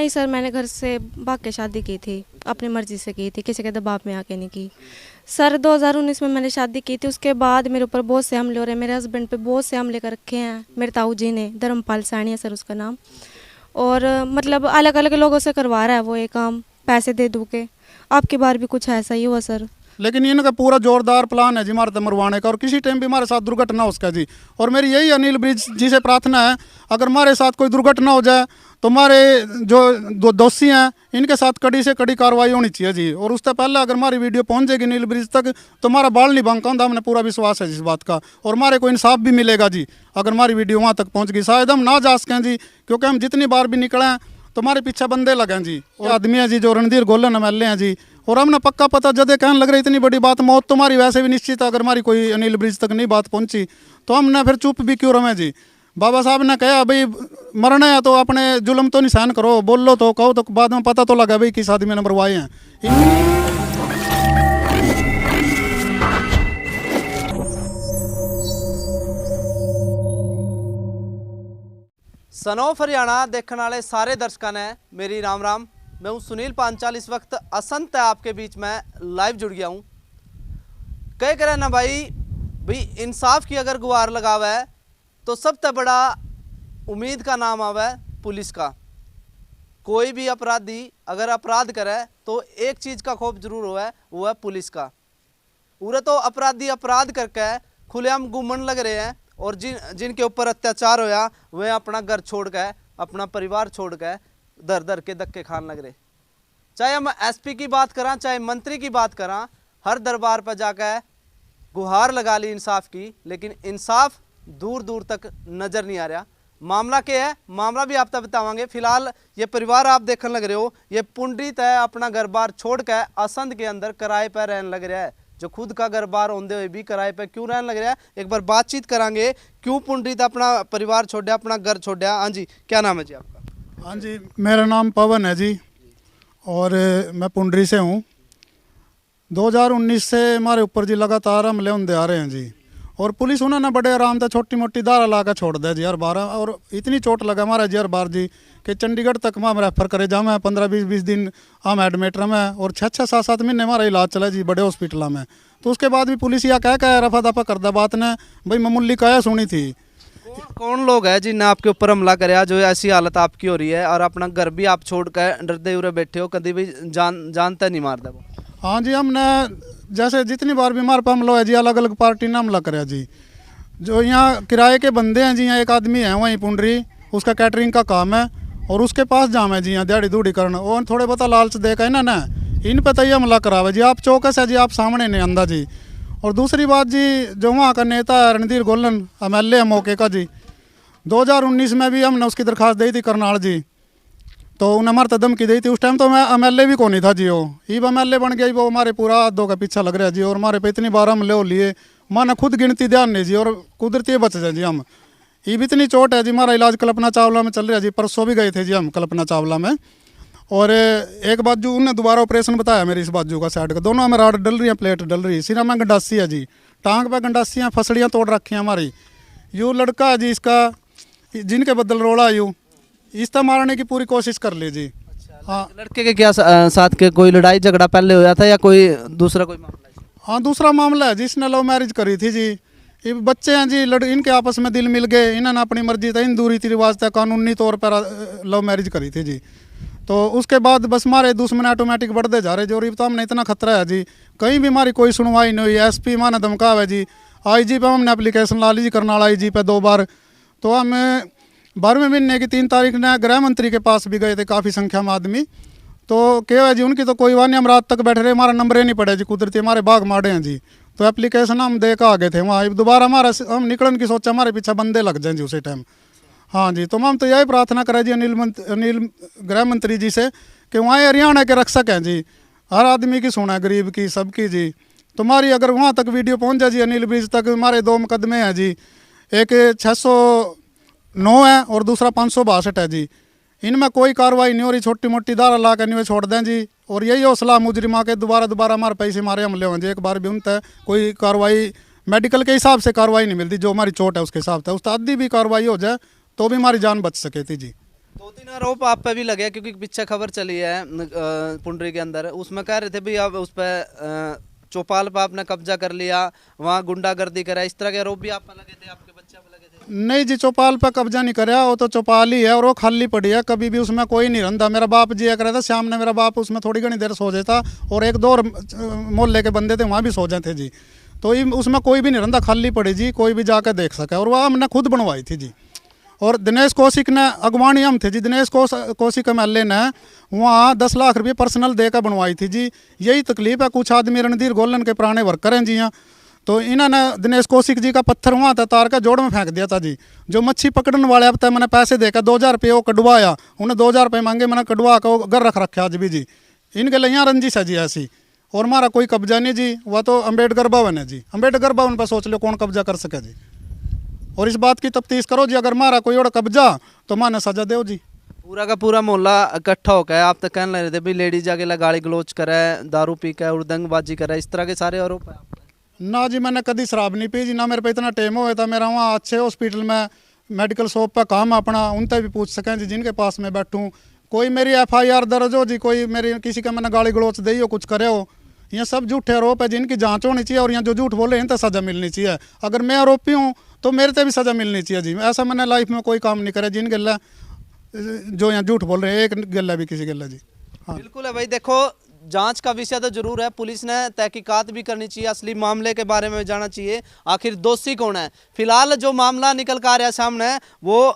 नहीं सर, मैंने घर से भाग के शादी की थी, अपनी मर्जी से की थी, किसी के दबाव में आके नहीं की सर। 2019 में मैंने शादी की थी, उसके बाद मेरे ऊपर बहुत से हमले हो रहे हैं, मेरे हस्बैंड पे बहुत से हमले कर रखे हैं मेरे ताऊ जी ने, धर्मपाल सानी है सर उसका नाम। और मतलब अलग अलग लोगों से करवा रहा है वो ये काम, पैसे दे दूँ के। आपकी बार भी कुछ ऐसा ही हुआ सर? लेकिन इनका पूरा जोरदार प्लान है जी हमारे मरवाने का, और किसी टाइम भी हमारे साथ दुर्घटना हो उसका जी। और मेरी यही अनिल ब्रिज जी से प्रार्थना है, अगर हमारे साथ कोई दुर्घटना हो जाए तो हमारे जो दोषी हैं इनके साथ कड़ी से कड़ी कार्रवाई होनी चाहिए जी। और उससे पहले अगर हमारी वीडियो पहुंच जाएगी अनिल ब्रिज तक तो हमारा बाल नहीं बांका, हमने पूरा विश्वास है इस बात का, और हमारे को इंसाफ भी मिलेगा जी अगर हमारी वीडियो वहाँ तक पहुँच गई। शायद हम ना जा सकें जी, क्योंकि हम जितनी बार भी निकले हैं तो हमारे पीछे बंदे लगे जी। और आदमी है जी जो रणधीर गोलन MLA हैं जी, और हमने पक्का पता जदे कहने लग रही इतनी बड़ी बात, मौत तो हमारी वैसे भी निश्चित है, अगर हमारी कोई अनिल ब्रिज तक नहीं बात पहुंची तो हमने फिर चुप भी क्यों रहे जी। बाबा साहब ने कहा भाई मरना है तो अपने जुल्म तो नहीं सहन करो, बोलो तो कहो तो बाद में पता तो लगा भाई किस आदमी ने मरवाए हैं। सन ऑफ हरियाणा देखने वाले सारे दर्शकों ने मेरी राम राम। मैं हूं सुनील पांचाल, इस वक्त असंत है आपके बीच में लाइव जुड़ गया हूं। कह करे ना भाई इंसाफ की अगर गुहार लगावा है तो सबसे बड़ा उम्मीद का नाम आवा है पुलिस का। कोई भी अपराधी अगर अपराध करे तो एक चीज़ का खौफ जरूर हुआ है, वो है पुलिस का। उरे तो अपराधी अपराध करके खुलेआम घूमने लग रहे हैं, और जिनके ऊपर अत्याचार होया वह अपना घर छोड़ के, अपना परिवार छोड़ के दर दर के धक्के खाने लग रहे। चाहे हम SP की बात करा, चाहे मंत्री की बात करा, हर दरबार पर जाकर गुहार लगा ली इंसाफ की, लेकिन इंसाफ दूर दूर तक नज़र नहीं आ रहा। मामला क्या है, मामला भी आप तक बतावांगे। फिलहाल ये परिवार आप देखने लग रहे हो, ये पुंडरित है, अपना घर बार छोड़ कर असंध के अंदर किराए पर रहने लग रहा है, जो खुद का घर बार होंदे हुए भी किराए पे क्यों रहने लग रहा है। एक बार बातचीत करांगे, क्यों पुंडरित अपना परिवार छोड़ा, अपना घर छोड़ा। हाँ जी, क्या नाम है जी आपका? हाँ जी, मेरा नाम पवन है जी, और मैं पुंडरी से हूँ। 2019 से हमारे ऊपर जी लगातार हमले होंदे आ रहे हैं जी, और पुलिस उन्होंने बड़े आराम से छोटी मोटी धारा ला कर छोड़ दिया जी हर बार। और इतनी चोट लगा हमारा जी हर बार जी कि चंडीगढ़ तक हम रेफर करे जाए, 15-20 दिन हम एडमिट रहे, और 6-6, 7-7 महीने हमारा इलाज चला जी बड़े हॉस्पिटलों में। तो उसके बाद भी पुलिस यह कह रफा दफा करदा बात ने भाई मामूली कया सुनी थी। कौन लोग है जिनने आपके ऊपर हमला कराया, जो ऐसी हालत आपकी हो रही है, और अपना घर भी आप छोड़ कर डरते हुए बैठे हो, कभी भी जानता नहीं मारता वो? हाँ जी, हमने जैसे जितनी बार भी हमारे पर हमला है जी, अलग अलग पार्टी ने हमला कराया जी। जो यहाँ किराए के बंदे हैं जी, यहाँ एक आदमी है वहीं पुंडरी, उसका कैटरिंग का काम है, और उसके पास जाम है जी यहाँ दिहाड़ी दूड़ी करना, और थोड़े बहुत लालच दे के ना इन पे तो ये हमला करावे जी। आप चौकस है जी, आप सामने नहीं आंदा जी। और दूसरी बात जी, जो वहाँ का नेता है रणधीर गोलन MLA है मौके का जी, 2019 में भी हमने उसकी दरख्वास्त दी थी करनाल जी, तो उन्हें हमारे धमकी दी थी। उस टाइम तो मैं MLA भी कौन नहीं था जी, वो ईब MLA बन गया, वो हमारे पूरा हाथों का पीछा लग रहा है जी, और हमारे पे इतनी बार हमले हो लिए माना खुद गिनती ध्यान नहीं जी, और कुदरती बच जाए जी हम। ईब इतनी चोट है जी, हमारा इलाज कल्पना चावला में चल रहा है जी, परसों भी गए थे जी हम कल्पना चावला में। और एक बाजू उन्हें दोबारा ऑपरेशन बताया मेरी, इस बाजू का साइड का, दोनों हमें राड डल रही है, प्लेट डल रही है, सिरा में गंडासी है जी, टांग पे गंडासी है, फसड़ियाँ तोड़ रखी हैं हमारी। यूँ लड़का है जी इसका, जिनके बदल रोड़ा यूँ इसका मारने की पूरी कोशिश कर ली जी। हाँ, लड़के के क्या साथ के कोई लड़ाई झगड़ा पहले होया था या कोई दूसरा कोई मामला है? हाँ, दूसरा मामला है जिसने लव मैरिज करी थी जी। ये बच्चे हैं जी, इनके आपस में दिल मिल गए, इन्होंने अपनी मर्जी था, हिंदू रीति रिवाज था, कानूनी तौर पर लव मैरिज करी थी जी। तो उसके बाद बस हमारे दुश्मन ऑटोमेटिक बढ़ते जा रहे जी, और तो हमने इतना खतरा है जी, कहीं भी हमारी कोई सुनवाई नहीं हुई। SP माने धमकाव है जी, IG पे हमने एप्लीकेशन ला ली जी, करनाल IG पे 2 बार। तो हम 12वें महीने की 3 तारीख ने गृह मंत्री के पास भी गए थे, काफ़ी संख्या में आदमी। तो क्या है जी, उनकी तो कोई बात नहीं, हम रात तक बैठे रहे, हमारा नंबर ही नहीं पड़े जी, कुदरती हमारे बाग मारे हैं जी। तो एप्लीकेशन हम दे के आ गए थे वहाँ, दोबारा हमारा हम निकलन की सोचा, हमारे पीछे बंदे लग जाए जी उसी टाइम। हाँ जी, तो हम तो यही प्रार्थना करें जी अनिल गृह मंत्री जी से कि वहाँ हरियाणा के रक्षक हैं जी, हर आदमी की सुना, गरीब की, सबकी जी। तुम्हारी अगर वहाँ तक वीडियो पहुँच जाए जी, अनिल ब्रिज तक, हमारे 2 मुकदमे हैं जी, एक 609 है और दूसरा 562 है जी। इनमें कोई कार्रवाई नहीं हो रही, छोटी मोटी धारा ला कर नहीं छोड़ दें जी। और यही हौसला मुजरिमा के दोबारा हमारे पैसे मारे हमले हों जी, एक बार भी उन तक कोई कार्रवाई मेडिकल के हिसाब से कार्रवाई नहीं मिलती, जो हमारी चोट है उसके हिसाब से, उस आदि भी कार्रवाई हो जाए तो भी हमारी जान बच सके थी जी। दो तीन आरोप आप पे भी लगे क्योंकि पीछे खबर चली है पुंडरी के अंदर, उसमें कह रहे थे भी आप उस पर चौपाल पर आपने कब्जा कर लिया, वहाँ गुंडागर्दी करा, इस तरह के आरोप भी आप पे लगे थे, आपके बच्चे पे लगे थे। नहीं जी, चौपाल पर कब्जा नहीं कराया, वो तो चौपाल ही है और वो खाली पड़ी है, कभी भी उसमें कोई नहीं रहता। मेरा बाप जिया करा था, शाम ने मेरा बाप उसमें थोड़ी घनी देर सो जाता और एक दो और मोहल्ले के बंदे थे वहाँ भी सो जाते जी। तो उसमें कोई भी नहीं रहता, खाली पड़ी जी, कोई भी जाकर देख सके। और वह हमने खुद बनवाई थी जी। और दिनेश कौशिक ने अगवानी हम थे जी, दिनेश कौशिक MLA ने वहाँ 10 लाख रुपये पर्सनल देकर बनवाई थी जी। यही तकलीफ है, कुछ आदमी रणधीर गोलन के पुराने वर्कर हैं जी यहाँ, तो इन्होंने दिनेश कौशिक जी का पत्थर वहाँ था तार का जोड़ में फेंक दिया था जी। जो मच्छी पकड़ने वाले अब तक मैंने पैसे देकर 2000 रुपये वो कटवाया, उन्हें 2000 रुपये मांगे, मैंने कटवा कर वो घर रख रखे आज भी जी। इनके लिए यहाँ रंजिश है जी ऐसी, और हमारा कोई कब्जा नहीं जी। वह तो अम्बेडकर भवन है जी, अम्बेडकर भवन पर सोच लो कौन कब्जा कर सके जी। और इस बात की तफ्तीश करो जी, अगर मारा कोई और कब्जा तो माने सजा दो जी। पूरा का पूरा मोहल्ला इकट्ठा होकर आप तक कहने लग रहे थे भी लेडीज जाके गाली गलोच करे, दारू पी के उड़दंगबाजी करे, इस तरह के सारे आरोप है। ना जी, मैंने कभी शराब नहीं पी जी, ना मेरे पे इतना टाइम हुआ था। मेरा वहाँ अच्छे हॉस्पिटल में मेडिकल शॉप पर काम है अपना, उनसे भी पूछ सकें जी जिनके पास मैं बैठूँ। कोई मेरी FIR दर्ज हो जी, कोई मेरी किसी का मैंने गाली गलोच दी हो, कुछ करे हो, ये सब झूठे आरोप है जिनकी जांच होनी चाहिए। और यहाँ जो झूठ बोले इनसे सजा मिलनी चाहिए। अगर मैं आरोपी हूँ तो मेरे से भी सजा मिलनी चाहिए जी। ऐसा मैंने लाइफ में कोई काम नहीं करे जिन गल्ला जो यहाँ झूठ बोल रहे हैं, एक गल्ला भी किसी गल्ला जी। हाँ बिल्कुल है भाई, देखो जांच का विषय तो जरूर है, पुलिस ने तहकीकात भी करनी चाहिए, असली मामले के बारे में जानना चाहिए, आखिर दोषी कौन है। फिलहाल जो मामला निकल कर आ रहा है सामने वो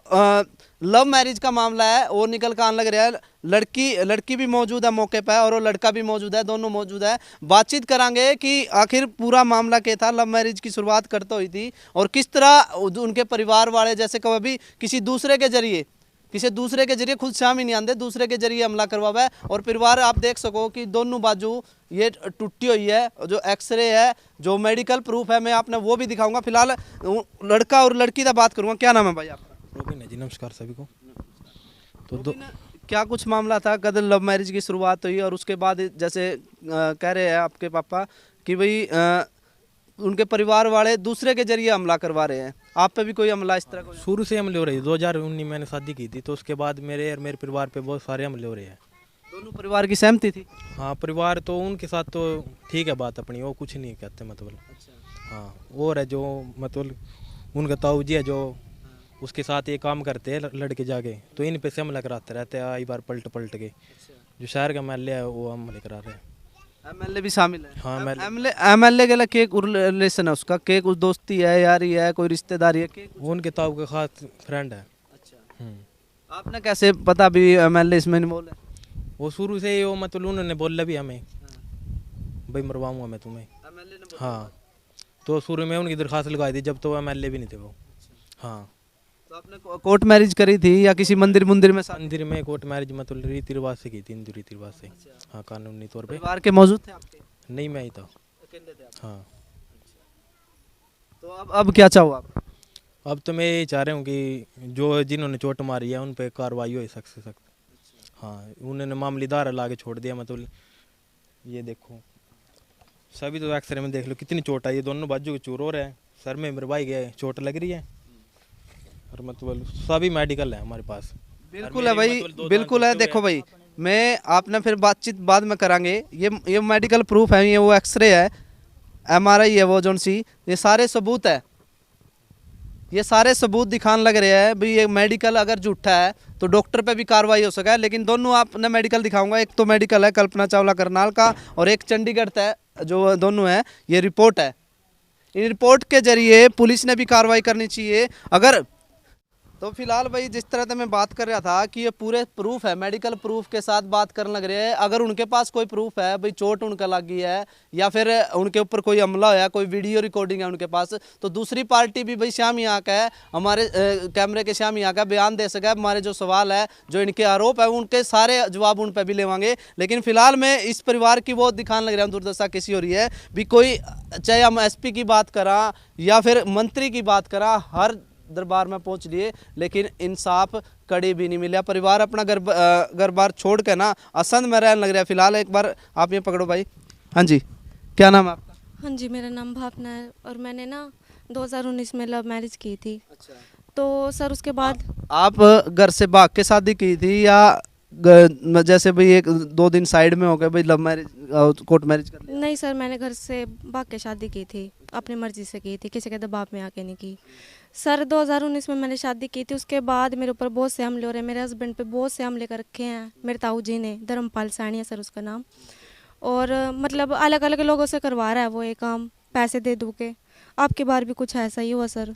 लव मैरिज का मामला है, वो निकल कर आने लग रहा है। लड़की भी मौजूद है मौके पर और वो लड़का भी मौजूद है, दोनों मौजूद है। बातचीत करांगे कि आखिर पूरा मामला क्या था, लव मैरिज की शुरुआत करते हुई थी और किस तरह उनके परिवार वाले जैसे कभी किसी दूसरे के जरिए खुद शाम ही नहीं आते, दूसरे के जरिए हमला करवावा है। और परिवार आप देख सको कि दोनों बाजू ये टूटी हुई है, जो एक्सरे है, जो मेडिकल प्रूफ है, मैं आपने वो भी दिखाऊंगा। फिलहाल लड़का और लड़की का बात करूंगा। क्या नाम है भाई आपका? रोबिन है जी, नमस्कार सभी को। क्या कुछ मामला था, कद लव मैरिज की शुरुआत हुई और उसके बाद जैसे कह रहे हैं आपके पापा कि भाई उनके परिवार वाले दूसरे के जरिए हमला करवा रहे हैं, आप पे भी कोई हमला इस तरह? शुरू से हमले हो रही है। 2019 मैंने शादी की थी, तो उसके बाद मेरे और मेरे परिवार पे बहुत सारे हमले हो रहे हैं। दोनों परिवार की सहमति थी? हाँ, परिवार तो उनके साथ तो ठीक है बात अपनी, वो कुछ नहीं कहते मतलब। हाँ, और है जो मतलब उनका ताऊ जी है जो उसके साथ ये काम करते हैं लड़के जाके, तो इन पे से हमला कराते रहते हैं आई बार पलट के। जो शहर का MLA है वो हमले करा रहे हैं। MLA भी शामिल है? हाँ, MLA के लिए के रिलेशन है उसका, के कुछ दोस्ती है, यारी है, कोई रिश्तेदारी है के? उनके ताऊ का खास फ्रेंड है। अच्छा, आपने कैसे पता भी MLA इसमें इन्वॉल्व है? वो शुरू से ही वो मतलब उन्होंने बोला भी हमें भाई मरवाऊंगा मैं तुम्हें। MLA ने? हाँ, तो शुरू में उनकी दरखास्त लगाई थी जब तो MLA भी नहीं थे वो। हाँ, तो आपने कोर्ट मैरिज करी थी या किसी मंदिर में? मंदिर में कोर्ट मैरिज मतलब रीति रिवाज से की थी, हिंदू रीति रिवाज से। हाँ, कानूनी तौर पे। परिवार के मौजूद थे आपके? नहीं, मैं ही था। अकेले थे आप? हाँ, तो अब क्या चाहो आप? अब तो मैं ये चाह रहा हूँ कि जो जिन्होंने चोट मारी है उन पे कार्रवाई हो सख्त से सख्त। हाँ, उन्होंने मामली धारा ला के छोड़ दिया। मतलब ये देखो सभी तो एक्सरे में देख लो कितनी चोट आई है, दोनों बाजू के चूर हो रहे हैं, सर में मेरे भाई गए चोट लग रही है। और मतलब सभी मेडिकल है हमारे पास। बिल्कुल है भाई, बिल्कुल है। देखो भाई, मैं आपने फिर बातचीत बाद में करांगे। ये मेडिकल प्रूफ है, ये वो एक्सरे है, MRI है वो जोन सी, ये सारे सबूत है, ये सारे सबूत दिखाने लग रहे हैं भाई। ये मेडिकल अगर झूठा है तो डॉक्टर पे भी कार्रवाई हो सका है। लेकिन दोनों आपने मेडिकल दिखाऊंगा, एक तो मेडिकल है कल्पना चावला करनाल का और एक चंडीगढ़ का, जो दोनों है ये रिपोर्ट है। इन रिपोर्ट के जरिए पुलिस ने भी कार्रवाई करनी चाहिए। अगर तो फिलहाल भाई जिस तरह से मैं बात कर रहा था कि ये पूरे प्रूफ है, मेडिकल प्रूफ के साथ बात करने लग रहे हैं। अगर उनके पास कोई प्रूफ है भाई, चोट उनका लगी है या फिर उनके ऊपर कोई हमला होया, कोई वीडियो रिकॉर्डिंग है उनके पास, तो दूसरी पार्टी भी भाई शाम यहाँ का है, हमारे कैमरे के शाम यहाँ का बयान दे सके। हमारे जो सवाल है, जो इनके आरोप है, उनके सारे जवाब उन पर भी लेवांगे। लेकिन फिलहाल मैं इस परिवार की वो दिखाने लग रहा हूँ दुर्दशा कैसी हो रही है भी। कोई चाहे हम SP की बात करा या फिर मंत्री की बात करा, हर दरबार में पहुंच लिए लेकिन इंसाफ कड़ी भी नहीं मिला। परिवार अपना घर बार छोड़ के ना असंध में रहने लग रहा है। फिलहाल एक बार आप ये पकड़ो भाई। हाँ जी, क्या नाम है आपका? हाँ जी, मेरा नाम भावना है और मैंने ना 2019 में लव मैरिज की थी। अच्छा। तो सर उसके बाद आप घर से भाग के शादी की थी या जैसे भाई एक 2 दिन साइड में हो गए भाई लव मैरिज कोर्ट मैरिज कर लिया? नहीं सर, मैंने घर से भाग के शादी की थी, अपनी मर्जी से की थी, किसी के दबाव में आके नहीं की। सर 2019 में मैंने शादी की थी, उसके बाद मेरे ऊपर बहुत से हमले हो रहे हैं, मेरे हस्बैंड पे बहुत से हमले कर रखे हैं मेरे ताऊ जी ने, धर्मपाल सानी है सर उसका नाम। और मतलब अलग अलग लोगों से करवा रहा है वो ये काम, पैसे दे दू के। आपकी बार भी कुछ ऐसा ही हुआ सर?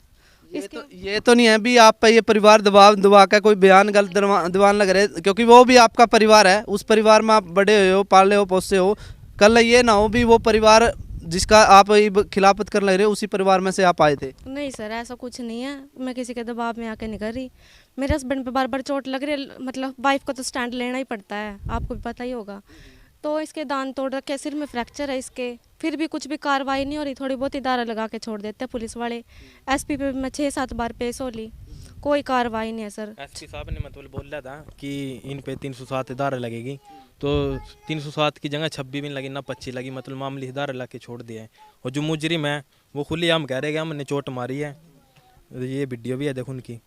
ये तो नहीं है भी आप पे ये परिवार दबाव दबा का कोई बयान गलत दीवान लग रहे, क्योंकि वो भी आपका परिवार है, उस परिवार में आप बड़े हुए हो, पाले हो, पोसे हो। कल ये ना हो भी वो परिवार जिसका आप खिलाफत कर लग रहे हो उसी परिवार में से आप आए थे। नहीं सर, ऐसा कुछ नहीं है, मैं किसी के दबाव में आके नहीं कर रही। मेरे हस्बैंड पे बार बार चोट लग रही है, मतलब वाइफ को तो स्टैंड लेना ही पड़ता है, आपको भी पता ही होगा। तो इसके दांत तोड़ रखे, सिर में फ्रैक्चर है इसके, फिर भी कुछ भी कार्रवाई नहीं हो रही, थोड़ी बहुत ही दारा लगा के छोड़ देते हैं पुलिस वाले। एसपी पे मैं 6-7 बार पेश हो ली, कोई कार्रवाई नहीं है सर। एसपी साहब ने मतलब बोल रहा था कि इन पे 307 धारा लगेगी, तो 307 की जगह 26 भी नहीं लगी ना 25 लगी, मतलब मामले धारा ला के छोड़ दिया है। और जो मुजरिम है वो खुलेआम कह रहे कि हमने चोट मारी है, ये वीडियो भी है देखो उनकी।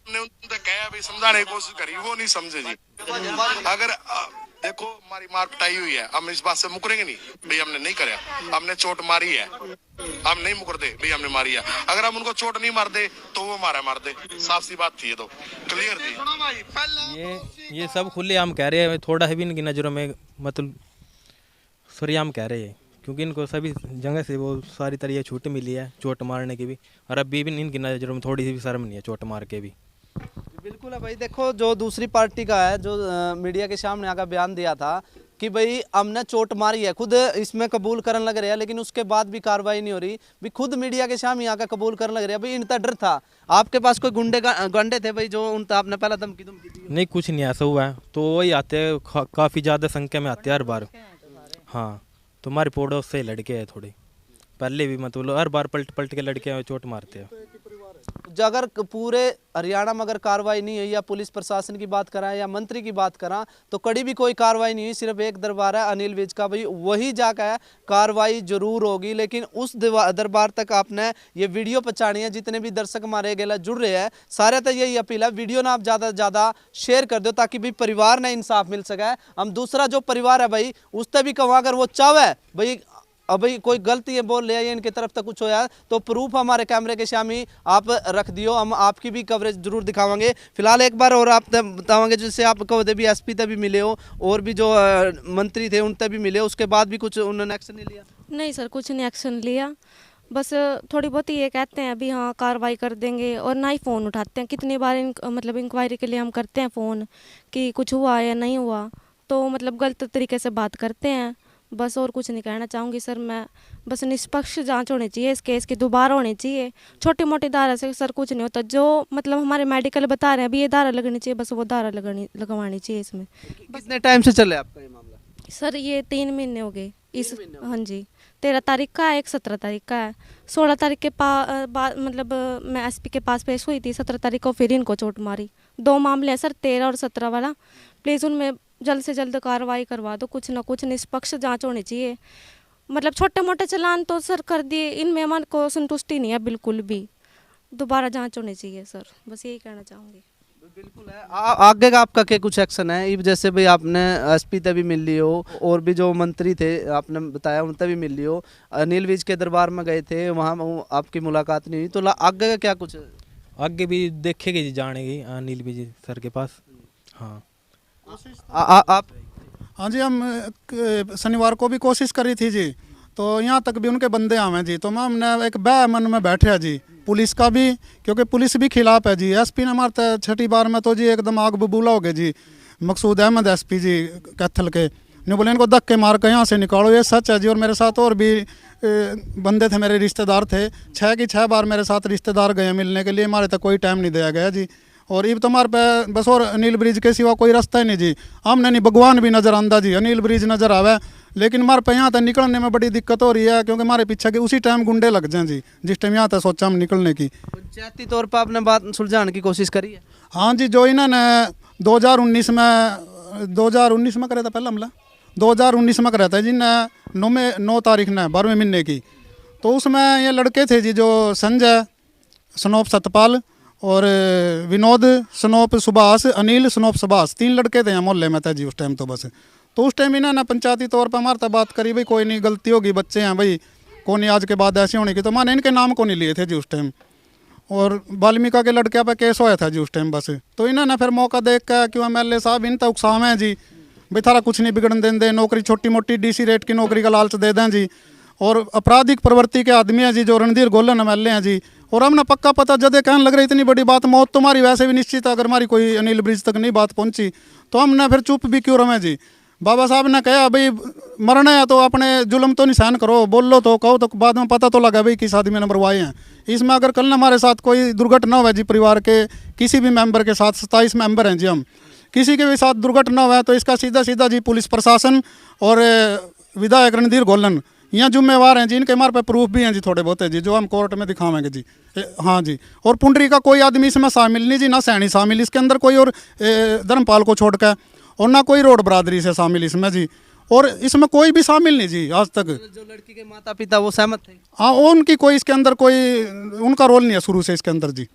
हमने उनसे कहा भी समझाने की कोशिश करी, वो नहीं समझे जी। अगर देखो हमारी मार पिटाई हुई है, हम इस बात से मुकरेंगे नहीं भाई हमने नहीं कराया, हमने चोट मारी है, हम नहीं मुकरते भाई हमने मारी है। अगर हम उनको चोट नहीं मार दे तो वो मार दे, साफ सी बात थी, ये तो क्लियर थी। ये सब खुलेआम कह रहे हैं, थोड़ा है भी इनकी नज़रों में मतलब सरेआम कह रहे हैं, क्योंकि इनको सभी जगह से वो सारी तरह ये छूट मिली है चोट मारने की भी, और अभी भी इनकी नज़रों में थोड़ी सी भी शर्म नहीं है चोट मार के भी। बिल्कुल है भाई। देखो जो दूसरी पार्टी का है, जो मीडिया के सामने आकर बयान दिया था कि भाई हमने चोट मारी है, खुद इसमें कबूल करने लग रहे हैं, लेकिन उसके बाद भी कार्रवाई नहीं हो रही। भी खुद मीडिया के सामने आकर कबूल करने लग रहे हैं भाई इनका डर था। आपके पास कोई गुंडे थे भाई जो उनका आपने पहला धमकी दी? नहीं, कुछ नहीं ऐसा हुआ है, तो वही आते हैं काफ़ी ज़्यादा संख्या में आते हैं हर बार। हाँ, तो हमारे पड़ोस से लड़के हैं थोड़े, पहले भी मतलब हर बार पलट के लड़के चोट मारते हैं। अगर पूरे हरियाणा में अगर कार्रवाई नहीं हुई, या पुलिस प्रशासन की बात करा या मंत्री की बात करा, तो कड़ी भी कोई कार्रवाई नहीं हुई। सिर्फ एक दरबार है अनिल विज का, भाई वही जाकर कार्रवाई जरूर होगी, लेकिन उस दरबार तक आपने ये वीडियो पहुंचानी है। जितने भी दर्शक हमारे गेला जुड़ रहे हैं सारे तो यही अपील है, वीडियो ना आप ज़्यादा से ज़्यादा शेयर कर दो ताकि भाई परिवार ने इंसाफ मिल सके। हम दूसरा जो परिवार है भाई उससे भी कहूँ, अगर वो चाहे भाई अब भाई कोई गलती है बोल रहे हैं इनकी तरफ तक कुछ होया तो प्रूफ हमारे कैमरे के सामने आप रख दियो, हम आपकी भी कवरेज जरूर दिखावांगे। फिलहाल एक बार और आप बतावांगे, जैसे आप कहो भी एसपी तक भी मिले हो और भी जो मंत्री थे उन तक भी मिले हो, उसके बाद भी कुछ उन्होंने एक्शन नहीं लिया? नहीं सर, कुछ नहीं एक्शन लिया, बस थोड़ी बहुत ही ये कहते हैं अभी हाँ कार्रवाई कर देंगे, और ना ही फ़ोन उठाते हैं। कितनी बार मतलब इंक्वायरी के लिए हम करते हैं फ़ोन कि कुछ हुआ या नहीं हुआ, तो मतलब गलत तरीके से बात करते हैं बस, और कुछ नहीं कहना चाहूँगी सर मैं। बस निष्पक्ष जांच होनी चाहिए इस केस की, दोबारा होनी चाहिए। छोटी मोटी धारा से सर कुछ नहीं होता, जो मतलब हमारे मेडिकल बता रहे हैं अभी ये धारा लगनी चाहिए, बस वो धारा लगवानी चाहिए इसमें। कितने टाइम से चले आपका ये मामला? सर ये 3 महीने हो गए इस, हाँ जी। 13 तारीख का है, एक 17 तारीख का है। 16 तारीख के बाद मतलब मैं एसपी के पास पेश हुई थी, 17 तारीख को फिर इनको चोट मारी। 2 मामले हैं सर, 13 और 17 वाला। प्लीज़ उनमें जल्द से जल्द कार्रवाई करवा दो, कुछ ना कुछ निष्पक्ष जांच होनी चाहिए। मतलब छोटे मोटे चालान तो सर कर दिए, इनमें हमारे को संतुष्टि नहीं है बिल्कुल भी, दोबारा जांच होनी चाहिए सर, बस यही कहना चाहूँगी। बिल्कुल है। आगे का आपका क्या कुछ एक्शन है? जैसे भाई आपने एसपी तक भी मिल ली हो और भी जो मंत्री थे आपने बताया उन तक भी मिल ली हो, अनिल विज के दरबार में गए थे, वहाँ आपकी मुलाकात नहीं हुई, तो आगे का क्या कुछ? आगे भी देखेगी जी, जानेगी अनिल विज सर के पास। हाँ आप? हाँ जी, हम शनिवार को भी कोशिश करी थी जी, तो यहाँ तक भी उनके बंदे आवे जी, तो मैं हमने एक बह मन में बैठे जी, पुलिस का भी, क्योंकि पुलिस भी खिलाफ है जी। एसपी ने मारता 6ठी बार में तो जी एकदम आग बबूला हो गए जी। मकसूद अहमद एसपी जी कैथल के ने बोले इनको धक्के मार के यहाँ से निकालो, ये सच है जी। और मेरे साथ और भी बंदे थे, मेरे रिश्तेदार थे, 6 की 6 बार मेरे साथ रिश्तेदार गए मिलने के लिए, हमारे तक कोई टाइम नहीं दिया गया जी। और इब तो हमारे पे बस और अनिल ब्रिज के सिवा कोई रास्ता ही नहीं जी। हमने नहीं भगवान भी नज़र आंदा जी, अनिल ब्रिज नज़र आवे, लेकिन हमारे पे यहाँ तक निकलने में बड़ी दिक्कत हो रही है, क्योंकि हमारे पीछे के उसी टाइम गुंडे लग जाएं जी, जिस टाइम यहाँ तक सोचा हम निकलने की। पंचायती तौर पर आपने बात सुलझाने की कोशिश करी है? हाँ जी, जो इन्होंने 2019 में करे था पहला हमला, 2019 में करा था जी ने 9 तारीख ने 12वें महीने की, तो उसमें ये लड़के थे जी, जो संजय स्नोप सतपाल और विनोद स्नोप सुभाष, अनिल स्नोप सुभाष, 3 लड़के थे यहाँ मोहल्ले में थे जी उस टाइम। तो बस तो उस टाइम इन्होंने पंचायती तौर पर हमारे बात करी, भाई कोई नहीं, गलती होगी, बच्चे हैं भाई, कौन नहीं आज के बाद ऐसे होने की। तो मैंने इनके नाम को नहीं लिए थे जी उस टाइम, और वाल्मीका के लड़के पे केस होया था जी उस टाइम। बस तो इन्होंने फिर मौका देख कर, क्यों MLA साहब इन तक उकसाव हैं जी, भाई थारा कुछ नहीं बिगड़न देंगे, नौकरी छोटी मोटी DC रेट की नौकरी का लालच दे दें जी, और आपराधिक प्रवृत्ति के आदमी हैं जी जो रणधीर गोलन MLA हैं जी। और हमने पक्का पता जदे कहने लग रही इतनी बड़ी बात, मौत तो हमारी वैसे भी निश्चित है, अगर हमारी कोई अनिल ब्रिज तक नहीं बात पहुंची तो हमने फिर चुप भी क्यों रहे जी। बाबा साहब ने कहा भाई मरना है तो अपने जुल्म तो नहीं सहन करो, बोल लो तो कहो, तो बाद में पता तो लगा भाई किस आदमी ने मरवाए हैं। इसमें अगर कल हमारे साथ कोई दुर्घटना हुआ जी, परिवार के किसी भी मेंबर के साथ, 27 मेंबर हैं जी हम, किसी के भी साथ दुर्घटना हुआ है तो इसका सीधा सीधा जी पुलिस प्रशासन और विधायक रणधीर गोलन यहाँ जिम्मेवार हैं जी। इनके हमारे पे प्रूफ भी हैं जी थोड़े बहुत है जी, जो हम कोर्ट में दिखावेंगे जी। हाँ जी, और पुंडरी का कोई आदमी इसमें शामिल नहीं जी, ना सैनी शामिल इसके अंदर कोई, और धर्मपाल को छोड़ कर, और ना कोई रोड बरादरी से शामिल इसमें जी, और इसमें कोई भी शामिल नहीं जी आज तक। जो लड़की के माता पिता वो सहमत थे? हाँ, उनकी कोई इसके अंदर कोई उनका रोल नहीं है शुरू से इसके अंदर जी।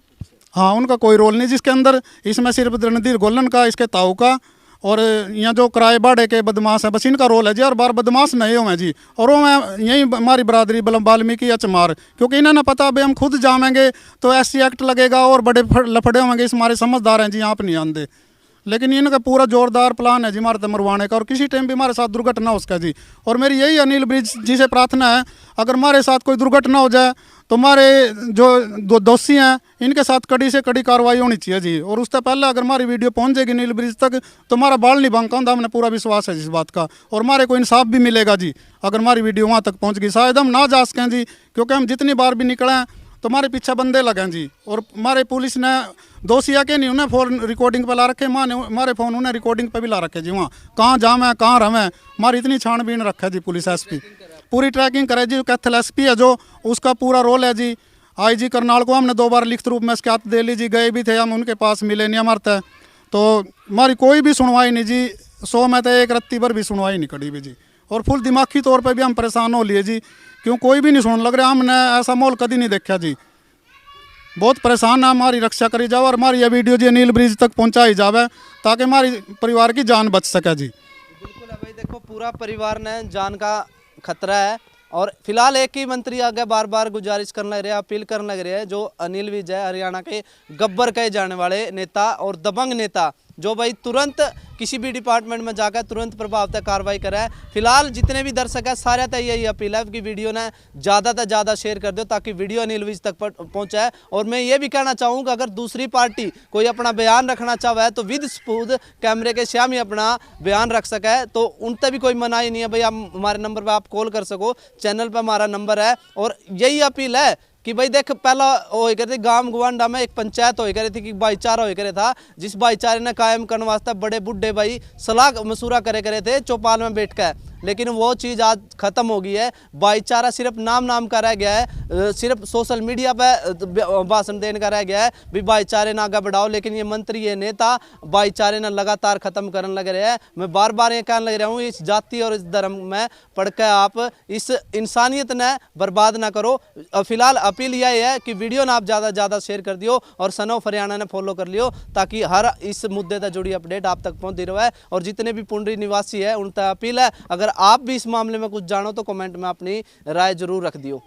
हाँ, उनका कोई रोल नहीं जिसके अंदर, इसमें सिर्फ रणधीर गोलन का, इसके ताऊ का, और यहाँ जो किराए बाड़े के बदमाश है बस इनका रोल है जी। और बार बदमाश नहीं हो मैं जी, और वो मैं यही हमारी बरादरी वाल्मीकि या चमार, क्योंकि इन्हें ना पता भाई हम खुद जामेंगे तो SC एक्ट लगेगा और बड़े लफड़े होंगे, इस हमारे समझदार हैं जी, आप नहीं आंदे। लेकिन इनका पूरा जोरदार प्लान है जी हमारे तक मरवाने का, और किसी टाइम भी हमारे साथ दुर्घटना हो उसका जी। और मेरी यही अनिल ब्रिज जी से प्रार्थना है, अगर हमारे साथ कोई दुर्घटना हो जाए तो हमारे जो दोषी हैं इनके साथ कड़ी से कड़ी कार्रवाई होनी चाहिए जी। और उससे पहले अगर हमारी वीडियो पहुंच जाएगी नील ब्रिज तक तो हमारा बाल नहीं बांका होता, हमने पूरा विश्वास है इस बात का, और हमारे को इंसाफ भी मिलेगा जी अगर हमारी वीडियो वहाँ तक पहुँच गई। शायद हम ना जा सकें जी, क्योंकि हम जितनी बार भी निकले हैं तो हमारे पीछे बंदे लगे हैं जी, और हमारे पुलिस ने दोषी आके नहीं, उन्हें फ़ोन रिकॉर्डिंग पे ला रखे, माँ ने हमारे फ़ोन उन्हें रिकॉर्डिंग पे भी ला रखे जी, वहाँ कहाँ जाम है कहाँ रवें, हमारी इतनी छानबीन रखा जी पुलिस SP, पूरी ट्रैकिंग करे जी। कैथल SP है जो, उसका पूरा रोल है जी। IG करनाल को हमने 2 बार लिखित रूप में शिकायत दे ली जी, गए भी थे हम, उनके पास मिले नहीं हमारे, तो हमारी कोई भी सुनवाई नहीं जी। 100 में तो 1 रत्ती पर भी सुनवाई नहीं करी भी जी, और फुल दिमागी तौर पर भी हम परेशान हो लिए जी, क्यों कोई भी नहीं सुन लग रहा, हमने ऐसा माहौल कभी नहीं देखा जी। बहुत परेशान है, हमारी रक्षा करी जाओ और हमारी यह वीडियो जी नील ब्रिज तक पहुंचाई जावे ताकि हमारी परिवार की जान बच सके जी। बिल्कुल है भाई, देखो पूरा परिवार ने जान का खतरा है, और फिलहाल एक ही मंत्री आगे बार बार गुजारिश करने लग रहे हैं, अपील करने लग रहे हैं, जो अनिल विज है, हरियाणा के गब्बर कहे जाने वाले नेता और दबंग नेता, जो भाई तुरंत किसी भी डिपार्टमेंट में जाकर तुरंत प्रभाव तक कार्रवाई करे। फिलहाल जितने भी दर्शक है सारे तक यही अपील है कि वीडियो ने ज़्यादा से ज़्यादा शेयर कर दो ताकि वीडियो अनिल विज तक पहुँचाए। और मैं ये भी कहना चाहूँगा अगर दूसरी पार्टी कोई अपना बयान रखना चाहे है तो विद सबूत कैमरे के सामने अपना बयान रख सके, तो उन तक भी कोई मनाही नहीं है भाई, आप हमारे नंबर पर आप कॉल कर सको, चैनल पर हमारा नंबर है। और यही अपील है कि भाई देख, पहला हो करे थे गांव गुवांडा में एक पंचायत हो करे थी कि भाईचारा हो करे था, जिस भाईचारे ने कायम करने वास्ते बड़े बुढ़े भाई सलाह मशूरा करे थे चौपाल में बैठ कर, लेकिन वो चीज़ आज ख़त्म हो गई है। भाईचारा सिर्फ नाम का रह गया है, सिर्फ सोशल मीडिया पे भाषण देने का रह गया है भी भाईचारे ना आगे बढ़ाओ, लेकिन ये मंत्री ये नेता भाईचारे ने लगातार ख़त्म करने लग रहे हैं। मैं बार बार ये कहने लग रहा हूँ, इस जाति और इस धर्म में पढ़ कर आप इस इंसानियत ने बर्बाद ना करो। फिलहाल अपील यही है कि वीडियो ना आप ज़्यादा से ज़्यादा शेयर कर दियो और सन ऑफ हरियाणा ने फॉलो कर लियो, ताकि हर इस मुद्दे से जुड़ी अपडेट आप तक पहुँचती रहे। और जितने भी पुंडरी निवासी है उन तक अपील है, अगर आप भी इस मामले में कुछ जानो तो कमेंट में अपनी राय जरूर रख दियो।